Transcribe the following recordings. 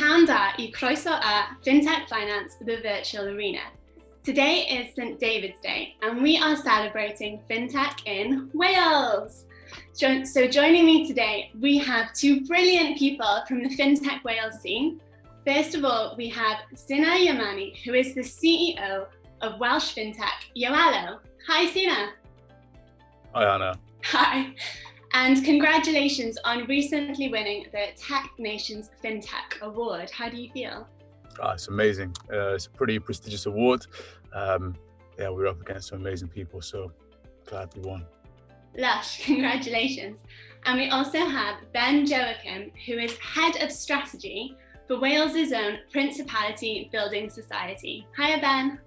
Hannah i croeso a Fintech Finance, the virtual arena. Today is St. David's Day, and we are celebrating Fintech in Wales. So joining me today, we have two brilliant people from the Fintech Wales scene. First of all, we have Sina Yamani, who is the CEO of Welsh Fintech, Yoello. Hi, Sina. Hi, Hannah. Hi. And congratulations on recently winning the Tech Nation's Fintech Award. How do you feel? It's amazing. It's a pretty prestigious award. We're up against some amazing people, so glad we won. Lush, congratulations. And we also have Ben Joakim, who is Head of Strategy for Wales's own Principality Building Society. Hiya, Ben.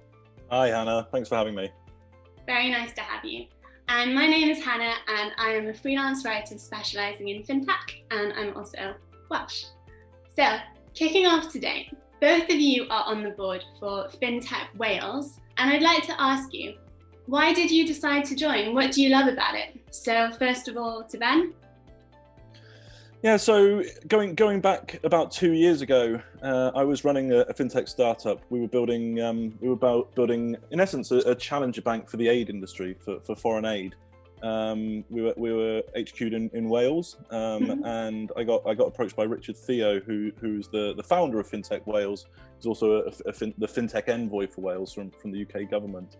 Hi, Hannah. Thanks for having me. Very nice to have you. And my name is Hannah, and I am a freelance writer specialising in Fintech, and I'm also Welsh. So, kicking off today, both of you are on the board for Fintech Wales, and I'd like to ask you, why did you decide to join? What do you love about it? So, first of all, to Ben. Yeah, so going back about 2 years ago, I was running a fintech startup. We were building, in essence, a challenger bank for the aid industry, for foreign aid. We were HQ'd in Wales, and I got approached by Richard Theo, who's the founder of Fintech Wales. He's also the Fintech envoy for Wales from the UK government.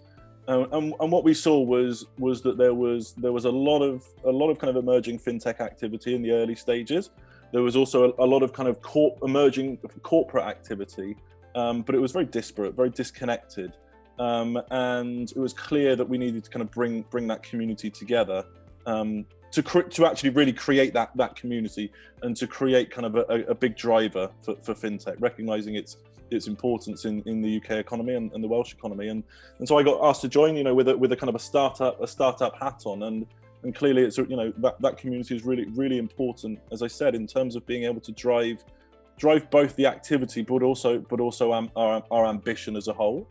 And what we saw was that there was a lot of kind of emerging fintech activity in the early stages. There was also a lot of kind of emerging corporate activity, but it was very disparate, very disconnected, and it was clear that we needed to kind of bring that community together to actually really create that community and to create kind of a big driver for fintech, recognizing its importance in the UK economy and the Welsh economy, and so I got asked to join, with a kind of a startup hat on, and clearly it's that community is really important, as I said, in terms of being able to drive both the activity but also our ambition as a whole.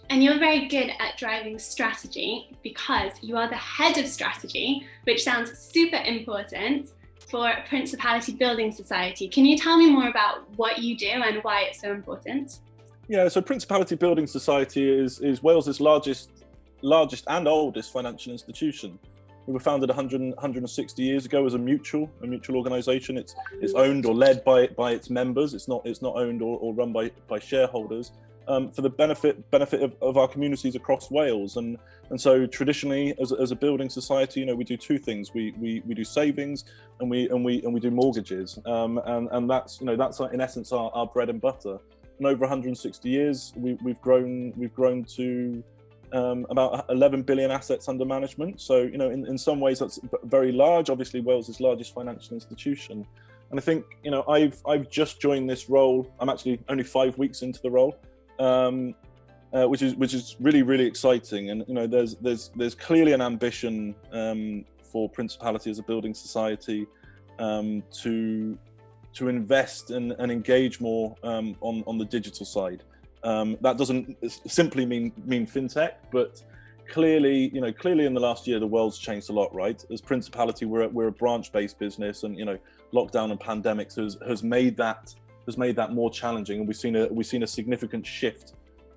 And you're very good at driving strategy because you are the head of strategy, which sounds super important for Principality Building Society. Can you tell me more about what you do and why it's so important? Yeah, so Principality Building Society is Wales's largest and oldest financial institution. We were founded 160 years ago as a mutual organisation. It's owned or led by its members. It's not owned or run by shareholders. For the benefit of our communities across Wales, and so traditionally as a building society, we do two things. We do savings and we do mortgages, and that's in essence our bread and butter. And over 160 years, we've grown to about 11 billion assets under management. So in some ways that's very large. Obviously, Wales's largest financial institution. And I think I've just joined this role. I'm actually only 5 weeks into the role. Which is really exciting, and there's clearly an ambition for Principality as a building society to invest and engage more on the digital side. That doesn't simply mean fintech, but clearly in the last year the world's changed a lot, right? As Principality, we're a branch-based business, and lockdown and pandemics has made that more challenging, and we've seen a significant shift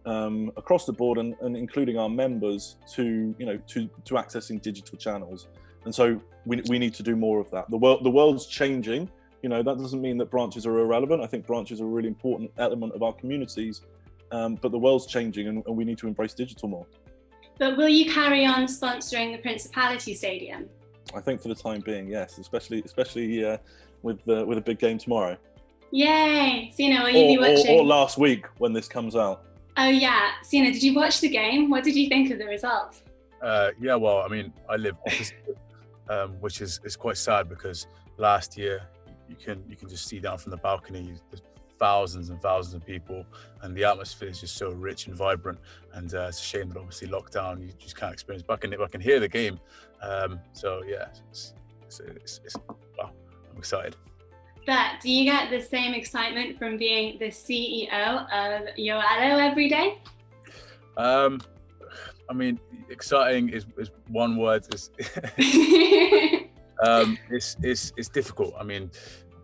across the board, and including our members to accessing digital channels. And so we need to do more of that. The world's changing. That doesn't mean that branches are irrelevant. I think branches are a really important element of our communities, but the world's changing, and we need to embrace digital more. But will you carry on sponsoring the Principality Stadium? I think for the time being, yes, especially with a big game tomorrow. Yay! Sina, will you be watching? Or last week when this comes out. Oh yeah, Sina, did you watch the game? What did you think of the result? Yeah, well, I mean, I live opposite, which is quite sad, because last year you can just see down from the balcony, there's thousands and thousands of people, and the atmosphere is just so rich and vibrant. And it's a shame that obviously lockdown, you just can't experience. But I can hear the game. So yeah, it's wow, I'm excited. But do you get the same excitement from being the CEO of Yoello every day? I mean, exciting is one word. It's difficult. I mean,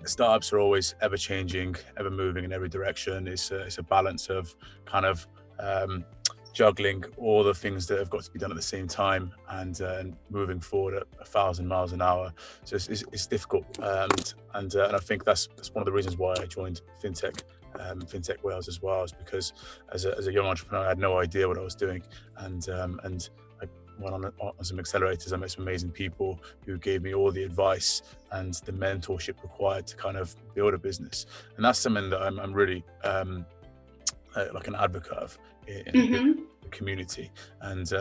startups are always ever changing, ever moving in every direction. It's a balance of kind of juggling all the things that have got to be done at the same time and moving forward at 1,000 miles an hour. So it's difficult, and I think that's one of the reasons why I joined Fintech Wales as well, is because as a young entrepreneur I had no idea what I was doing, and I went on some accelerators. I met some amazing people who gave me all the advice and the mentorship required to kind of build a business, and that's something that I'm really like an advocate of in the community, and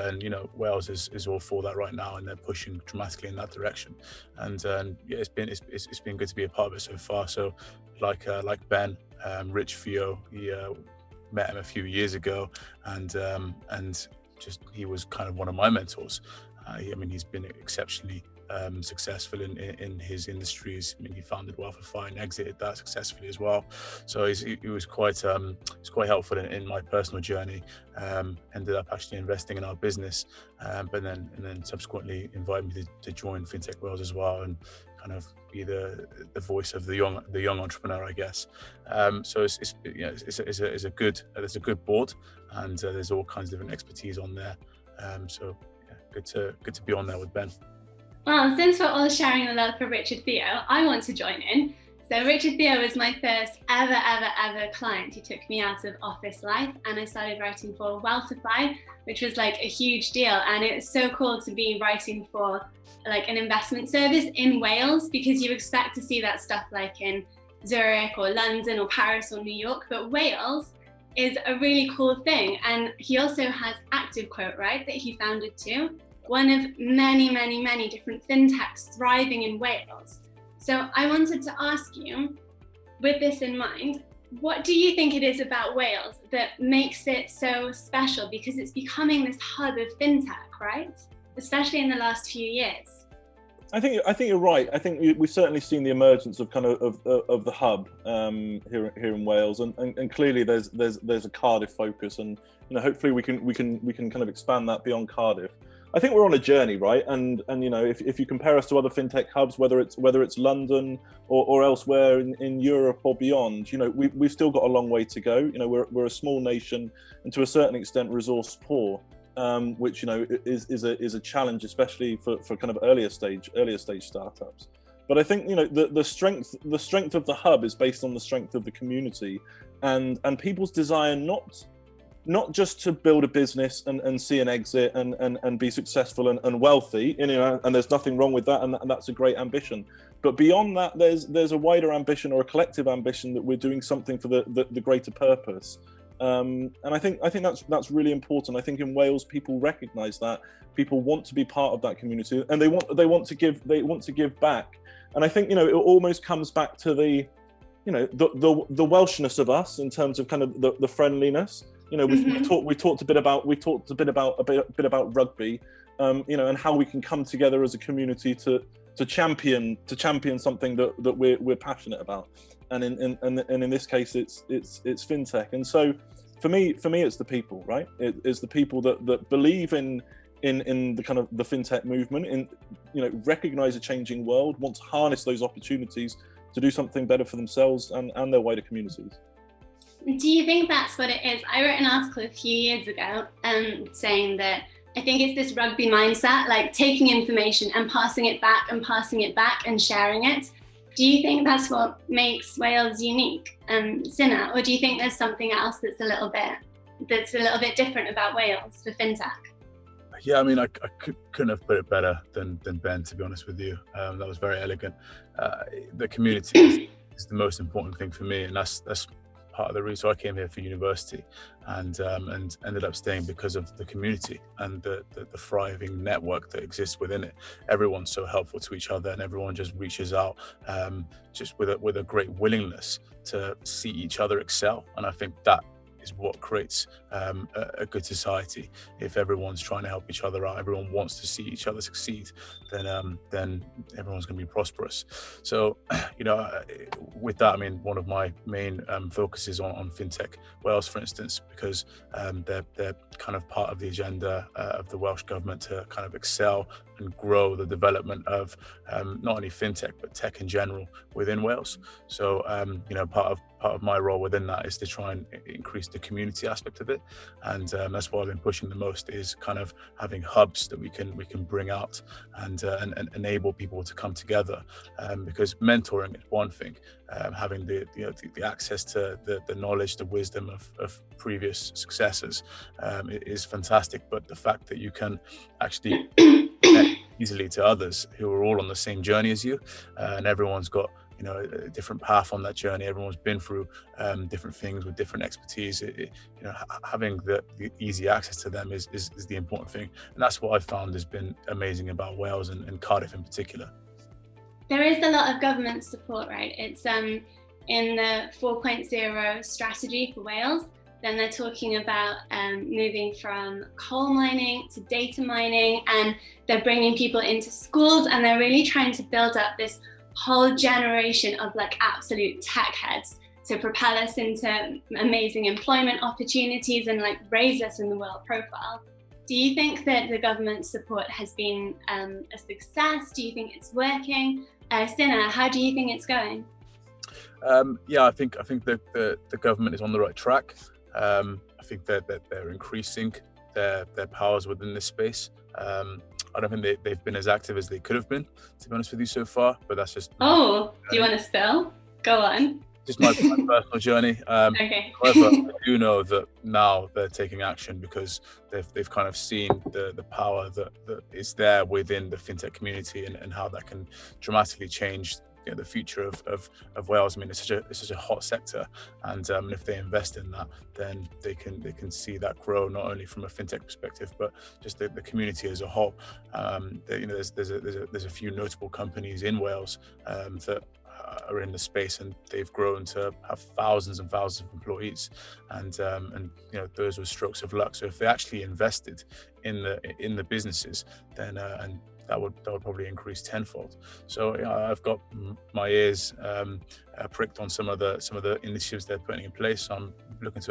Wales is all for that right now, and they're pushing dramatically in that direction, and yeah, it's been good to be a part of it so far. So like Ben, Rich Fio, he met him a few years ago, and just he was kind of one of my mentors. He's been exceptionally successful in his industries. He founded Wealthify and exited that successfully as well. So he was quite helpful in my personal journey. Ended up actually investing in our business, but then subsequently invited me to join Fintech Wales as well, and kind of be the voice of the young entrepreneur, I guess. So it's a good board, and there's all kinds of different expertise on there. So yeah, good to be on there with Ben. Well, since we're all sharing the love for Richard Theo, I want to join in. So Richard Theo was my first ever client. He took me out of office life, and I started writing for Wealthify, which was like a huge deal. And it was so cool to be writing for like an investment service in Wales, because you expect to see that stuff like in Zurich or London or Paris or New York, but Wales is a really cool thing. And he also has Active Quote, right, that he founded too. One of many different fintechs thriving in Wales. So I wanted to ask you, with this in mind, what do you think it is about Wales that makes it so special? Because it's becoming this hub of fintech, right? Especially in the last few years. I think you're right. I think we've certainly seen the emergence of kind of the hub here in Wales, and clearly there's a Cardiff focus, and hopefully we can kind of expand that beyond Cardiff. I think we're on a journey, right? And if you compare us to other fintech hubs, whether it's London or elsewhere in Europe or beyond, we've still got a long way to go. We're a small nation, and to a certain extent resource poor, which is a challenge, especially for kind of earlier stage startups. But I think the strength of the hub is based on the strength of the community, and people's desire not just to build a business and see an exit and be successful and wealthy, and there's nothing wrong with that, and that's a great ambition. But beyond that, there's a wider ambition, or a collective ambition, that we're doing something for the greater purpose. And I think that's really important. I think in Wales, people recognise that. People want to be part of that community, and they want to give back. And I think it almost comes back to the Welshness of us, in terms of kind of the friendliness. We talked a bit about rugby, and how we can come together as a community to champion something that we're passionate about. And in this case, it's fintech. And so for me, it's the people, right? It's the people that believe in the kind of the fintech movement, recognize a changing world, want to harness those opportunities to do something better for themselves and their wider communities. Do you think that's what it is? I wrote an article a few years ago saying that I think it's this rugby mindset, like taking information and passing it back and sharing it. Do you think that's what makes Wales unique, Sina, or do you think there's something else that's a little bit different about Wales for fintech? Yeah, I couldn't have put it better than Ben, to be honest with you. That was very elegant. The community is the most important thing for me, and that's part of the reason. So I came here for university, and ended up staying because of the community and the thriving network that exists within it. Everyone's so helpful to each other, and everyone just reaches out just with a great willingness to see each other excel. And I think that is what creates a good society. If everyone's trying to help each other out, everyone wants to see each other succeed, then everyone's going to be prosperous. So, with that, one of my main focuses on Fintech Wales, for instance, because they're kind of part of the agenda of the Welsh government to kind of excel and grow the development of not only fintech but tech in general within Wales. So part of my role within that is to try and increase the community aspect of it, and that's what I've been pushing the most, is kind of having hubs that we can bring out and enable people to come together, because mentoring is one thing, having the access to the knowledge, the wisdom of previous successors is fantastic, but the fact that you can actually connect easily to others who are all on the same journey as you, and everyone's got a different path on that journey. Everyone's been through different things with different expertise. Having the easy access to them is the important thing, and that's what I've found has been amazing about Wales and Cardiff in particular. There is a lot of government support, right? It's in the 4.0 strategy for Wales. Then they're talking about moving from coal mining to data mining, and they're bringing people into schools, and they're really trying to build up this whole generation of absolute tech heads to propel us into amazing employment opportunities and raise us in the world profile. Do you think that the government support has been a success? Do you think it's working? Sina, how do you think it's going? I think the government is on the right track. I think that they're increasing their powers within this space. I don't think they've been as active as they could have been, to be honest with you, so far. But that's just do you want to spill? Go on. Just my personal journey. Okay. However, I do know that now they're taking action because they've kind of seen the power that is there within the fintech community and how that can dramatically change the future of Wales. I mean, it's such a hot sector, and if they invest in that, then they can see that grow, not only from a fintech perspective, but just the community as a whole. There's a few notable companies in Wales that are in the space, and they've grown to have thousands and thousands of employees, and those were strokes of luck. So if they actually invested in the businesses, then and that would probably increase tenfold. So I've got my ears pricked on some of the initiatives they're putting in place. So I'm looking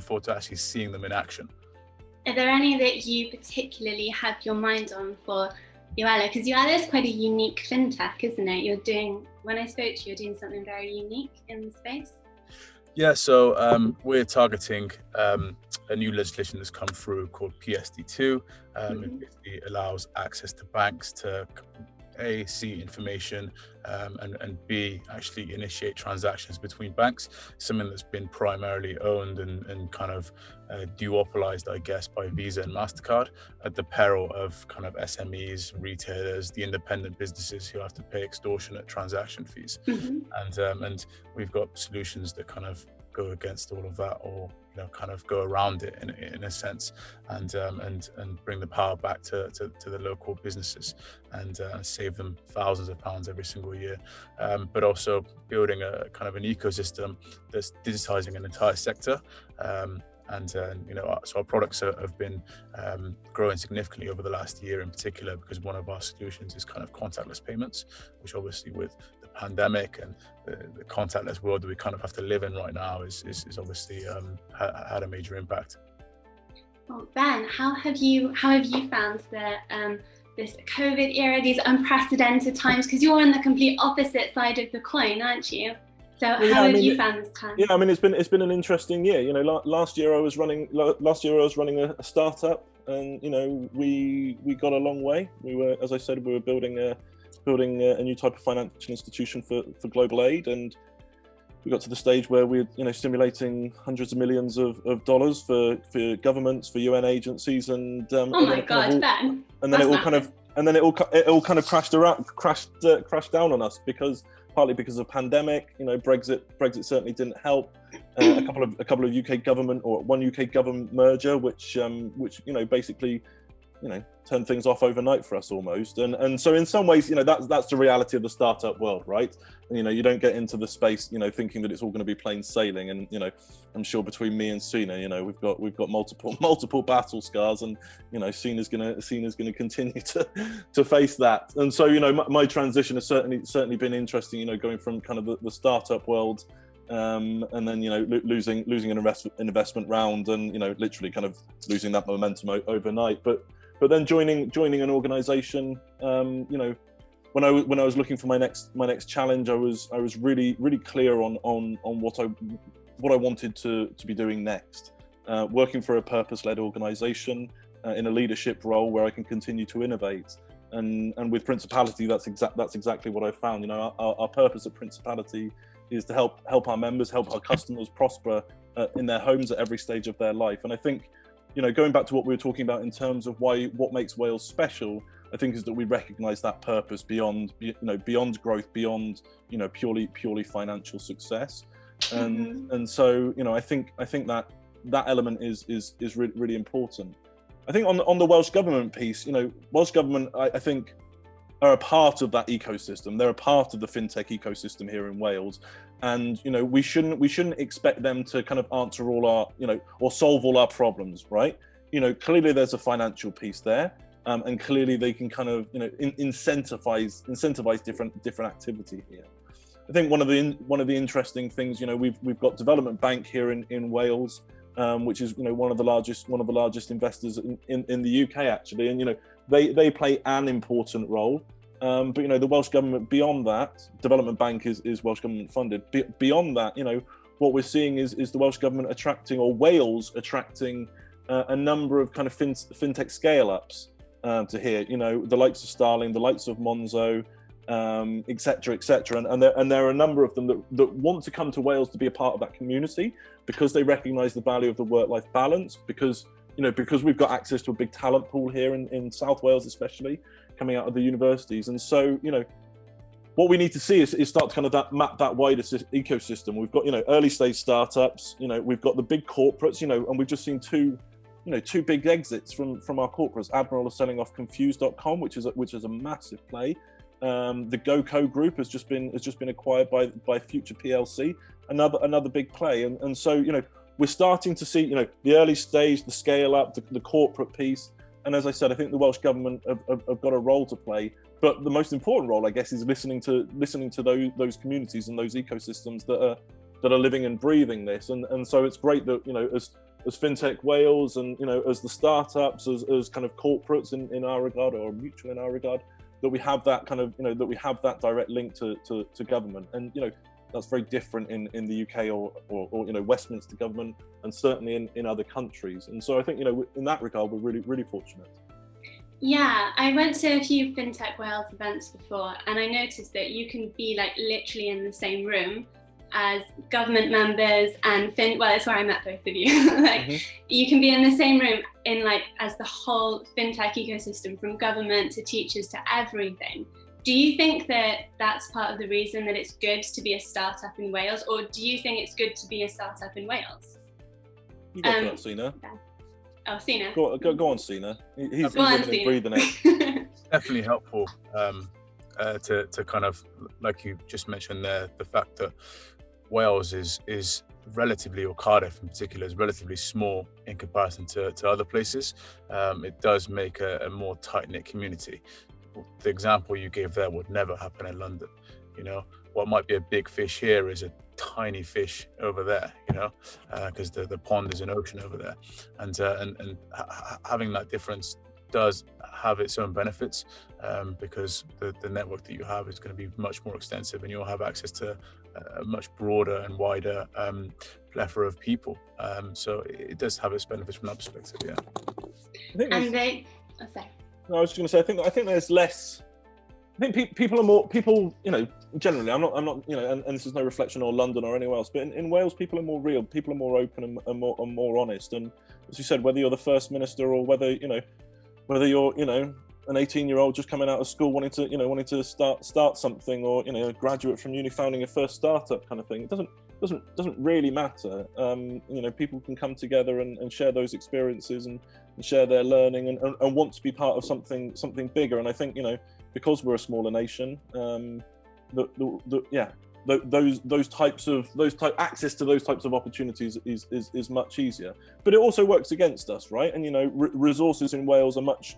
forward to actually seeing them in action. Are there any that you particularly have your mind on for Yoello? Because Yoello is quite a unique fintech, isn't it? When I spoke to you, you're doing something very unique in the space. Yeah, so we're targeting a new legislation that's come through called PSD2. It basically allows access to banks to A, see information, and B, actually initiate transactions between banks, something that's been primarily owned and kind of duopolized, I guess, by Visa and MasterCard, at the peril of kind of SMEs, retailers, the independent businesses who have to pay extortionate transaction fees. And we've got solutions that kind of go against all of that, or kind of go around it in a sense, and bring the power back to the local businesses and save them thousands of pounds every single year, but also building a kind of an ecosystem that's digitizing an entire sector. So our products have been growing significantly over the last year in particular, because one of our solutions is kind of contactless payments, which obviously with the pandemic and the contactless world that we kind of have to live in right now is obviously had a major impact. Well, Ben, how have you found this COVID era, these unprecedented times? Because you're on the complete opposite side of the coin, aren't you? So how have you found this time? Yeah, I mean, it's been an interesting year. Last year I was running a startup, and we got a long way. We were, as I said, building a new type of financial institution for global aid, and we got to the stage where we're stimulating hundreds of millions of dollars for governments, for UN agencies, and Ben. And then it all kind of crashed down on us, partly because of pandemic. Brexit certainly didn't help. A couple of UK government, or one UK government merger, which basically turn things off overnight for us almost. And so in some ways, that's the reality of the startup world, right? And, you don't get into the space, thinking that it's all going to be plain sailing. And, I'm sure between me and Sina, we've got multiple battle scars, and, Sina's going to continue to face that. And so, my transition has certainly been interesting, going from kind of the startup world, and then losing an investment round, and literally kind of losing that momentum overnight. But but then joining an organisation, you know, when I was looking for my next challenge, I was really clear on what I wanted to be doing next. Working for a purpose-led organisation in a leadership role where I can continue to innovate, and with Principality, that's exactly what I found. You know, our purpose at Principality is to help our members, help our customers prosper in their homes at every stage of their life. And I think, you know, going back to what we were talking about in terms of what makes Wales special, I think is that we recognise that purpose beyond growth, beyond, you know, purely financial success. And so, you know, I think that element is really important. I think on the Welsh Government piece, you know, Welsh Government, I think, are a part of that ecosystem. They're a part of the fintech ecosystem here in Wales, and you know, we shouldn't expect them to kind of answer all our, you know, or solve all our problems, right? You know, clearly there's a financial piece there, and clearly they can kind of, you know, incentivize different activity here. I think one of the interesting things, you know, we've got Development Bank here in Wales, which is, you know, one of the largest investors in the UK actually, and you know, they play an important role. But you know, the Welsh Government, beyond that, Development Bank is Welsh Government funded. Beyond that, you know, what we're seeing is the Welsh Government attracting, or Wales attracting, a number of kind of fintech scale-ups to here. You know, the likes of Starling, the likes of Monzo, etc. And there are a number of them that want to come to Wales to be a part of that community, because they recognise the value of the work-life balance, because we've got access to a big talent pool here in South Wales, especially coming out of the universities. And so, you know, what we need to see is start to kind of map that wider ecosystem. We've got, you know, early stage startups, you know, we've got the big corporates, you know, and we've just seen two big exits from our corporates. Admiral are selling off Confused.com, which is a massive play. The GoCo group has just been acquired by Future PLC, another big play. And so, you know, we're starting to see, you know, the early stage, the scale up, the corporate piece. And as I said, I think the Welsh Government have got a role to play. But the most important role, I guess, is listening to those communities and those ecosystems that are living and breathing this. And so it's great that, you know, as FinTech Wales and, you know, as the startups, as kind of corporates in our regard, or mutual in our regard, that we have that kind of, you know, that we have that direct link to government. And, you know, that's very different in the UK or you know, Westminster government, and certainly in other countries. And so I think, you know, in that regard, we're really fortunate. Yeah, I went to a few Fintech Wales events before, and I noticed that you can be like literally in the same room as government members and well, it's where I met both of you. You can be in the same room in like as the whole fintech ecosystem, from government to teachers to everything. Do you think that that's part of the reason that it's good to be a startup in Wales, or do you think it's good to be a startup in Wales? You go for that, Sina. Oh, Sina. Go on, Sina. He's living and breathing it. Definitely helpful to kind of, like you just mentioned there, the fact that Wales is relatively, or Cardiff in particular, is relatively small in comparison to other places. It does make a more tight-knit community. The example you gave there would never happen in London. You know, what might be a big fish here is a tiny fish over there, you know, because the pond is an ocean over there. And having that difference does have its own benefits, because the network that you have is going to be much more extensive, and you'll have access to a much broader and wider plethora of people. So it does have its benefits from that perspective, yeah. I was just going to say, I think there's less. I think people are more, you know, generally, I'm not, you know, and this is no reflection on London or anywhere else, but in Wales, people are more real, people are more open and more honest. And as you said, whether you're the First Minister or whether you're, you know, an 18-year-old just coming out of school wanting to start something, or, you know, a graduate from uni founding a first startup kind of thing, it doesn't really matter. You know, people can come together and share those experiences and share their learning and want to be part of something bigger. And I think, you know, because we're a smaller nation, access to those types of opportunities is much easier. But it also works against us, right? And, you know, resources in Wales are much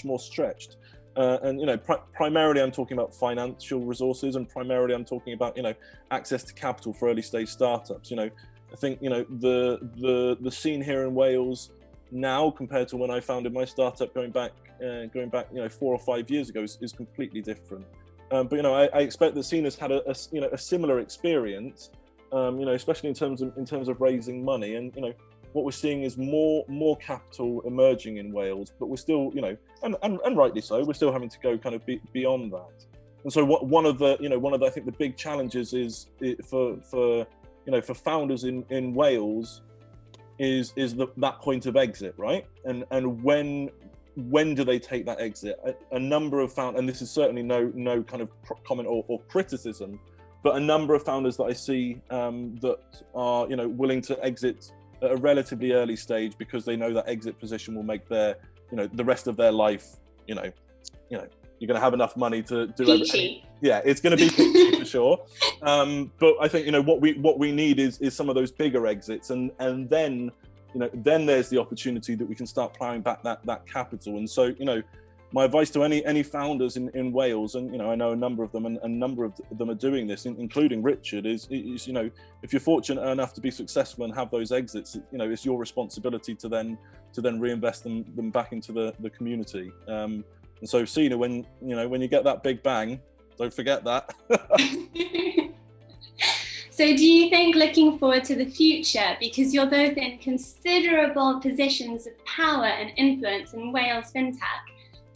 more stretched. And, you know, primarily I'm talking about financial resources, and primarily I'm talking about, you know, access to capital for early stage startups. You know, I think, you know, the scene here in Wales now compared to when I founded my startup going back 4 or 5 years ago is completely different. But I expect that Sina's had a similar experience, especially in terms of raising money. And what we're seeing is more capital emerging in Wales, but we're still and rightly so, we're still having to go kind of beyond that. And so one of the I think the big challenges is for founders in Wales is that point of exit, right? And when do they take that exit? A number of founders, and this is certainly no kind of comment or criticism, but a number of founders that I see that are willing to exit at a relatively early stage because they know that exit position will make their the rest of their life you're going to have enough money to do everything. Yeah, it's going to be peachy for sure. But I think what we need is some of those bigger exits, and then there's the opportunity that we can start plowing back that capital. And so my advice to any founders in Wales, and I know a number of them, and a number of them are doing this, including Richard, is if you're fortunate enough to be successful and have those exits, it's your responsibility to then reinvest them back into the community. And so, Sina, when you get that big bang, don't forget that. So do you think, looking forward to the future, because you're both in considerable positions of power and influence in Wales Fintech,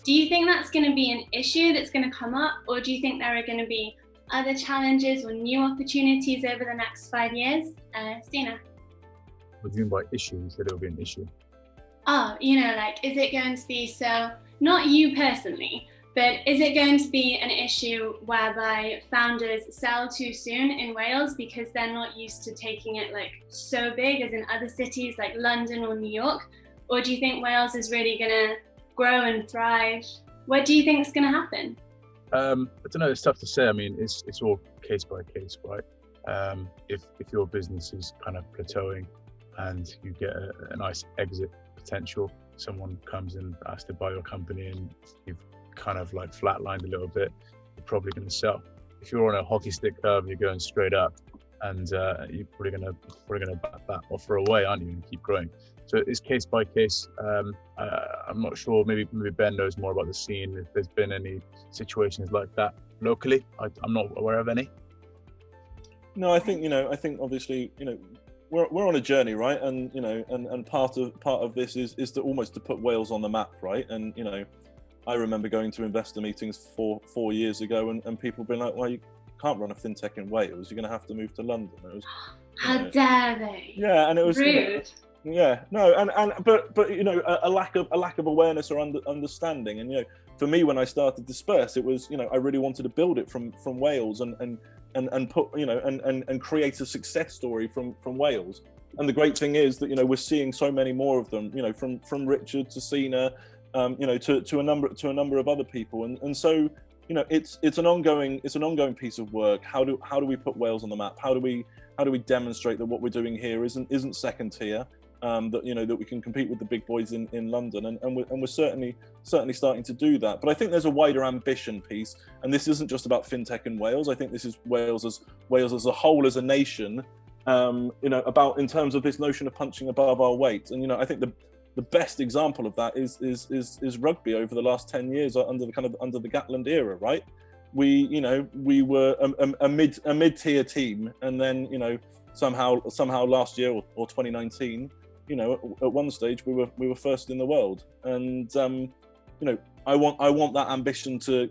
do you think that's going to be an issue that's going to come up, or do you think there are going to be other challenges or new opportunities over the next 5 years? Sina? What do you mean by issue? You said it'll be an issue. Oh, is it going to be so, not you personally, but is it going to be an issue whereby founders sell too soon in Wales because they're not used to taking it so big as in other cities like London or New York? Or do you think Wales is really going to grow and thrive? What do you think is going to happen? I don't know, it's tough to say. I mean, it's all case by case, right? If your business is kind of plateauing and you get a nice exit potential, someone comes and asks to buy your company and you've kind of flatlined a little bit, you're probably going to sell. If you're on a hockey stick curve, you're going straight up, and you're probably going to back that offer away, aren't you, and keep growing. So it's case by case. I'm not sure. Maybe Ben knows more about the scene. If there's been any situations like that locally, I'm not aware of any. No, I think obviously we're on a journey, right? And and part of this is to almost to put Wales on the map, right? And I remember going to investor meetings 4 years ago, and people being like, "Well, you can't run a fintech in Wales. You're going to have to move to London." It was, how dare they? Yeah, and it was rude. But a lack of awareness or understanding. And for me, when I started Disperse, it was I really wanted to build it from Wales and put and create a success story from Wales. And the great thing is that we're seeing so many more of them. From Richard to Sina, to a number of other people. And so it's an ongoing piece of work. How do we put Wales on the map? How do we demonstrate that what we're doing here isn't second tier? That we can compete with the big boys in London, and we're certainly starting to do that. But I think there's a wider ambition piece, and this isn't just about fintech in Wales. I think this is Wales as a whole, as a nation. About in terms of this notion of punching above our weight. And I think the best example of that is rugby over the last 10 years under the Gatland era, right? We were a mid-tier team, and then somehow last year or 2019. At one stage we were first in the world, and I want that ambition to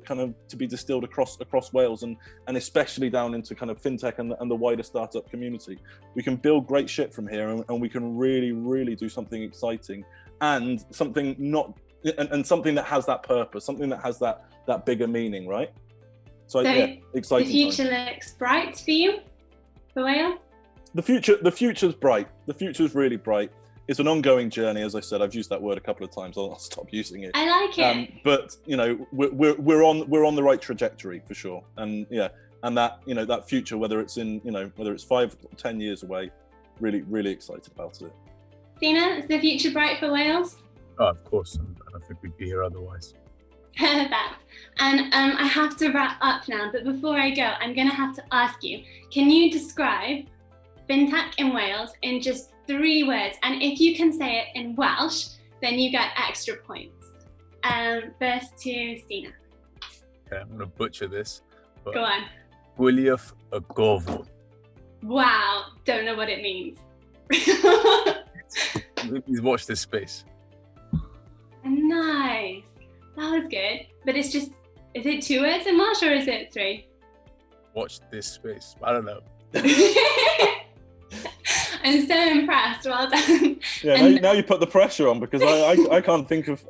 be distilled across Wales, and especially down into kind of fintech and the wider startup community. We can build great shit from here, and we can really do something exciting and something something that has that purpose, something that has that bigger meaning, right? So yeah, exciting. The future looks bright for you, for Wales? The future's bright. The future's really bright. It's an ongoing journey, as I said. I've used that word a couple of times. I'll stop using it. I like it. But we're on the right trajectory for sure. And and that future, whether it's 5 or 10 years away, really excited about it. Sina, is the future bright for Wales? Oh, of course. I don't think we'd be here otherwise. Perfect. And I have to wrap up now, but before I go, I'm going to have to ask you, can you describe fintech in Wales in just 3 words? And if you can say it in Welsh, then you get extra points. First to Sina. Okay, I'm gonna butcher this. But Go on. Gwyliwch y gofod. Wow, don't know what it means. Please watch this space. Nice. That was good. But it's just, is it 2 words in Welsh or is it 3? Watch this space. I don't know. I'm so impressed. Well done. Yeah, now you put the pressure on, because I can't think of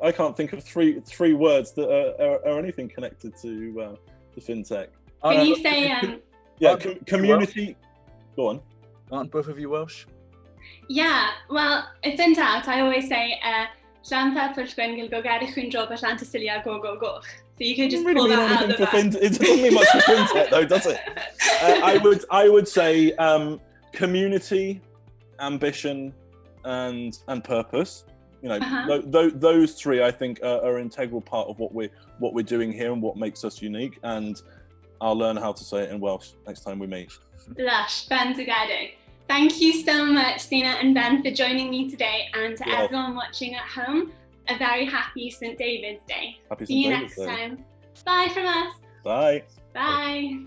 three words that are anything connected to the fintech. Can you say community? Go on. Aren't both of you Welsh? Yeah, well, it turns out I always say Llanta Pwllgwen Gilgo Garich Chwyn But Llanta Cilia Go Go Go. So you could just pull that out of the bag. It doesn't mean much for fintech though, does it? I would say community, ambition, and purpose. You know, those 3 I think are an integral part of what we're doing here and what makes us unique. And I'll learn how to say it in Welsh next time we meet. Lush, Ben Zagadu. Thank you so much, Sina and Ben, for joining me today, and to everyone watching at home, a very happy St. David's Day. Happy See you St. David's next Day. time. Bye from us. Bye. Bye.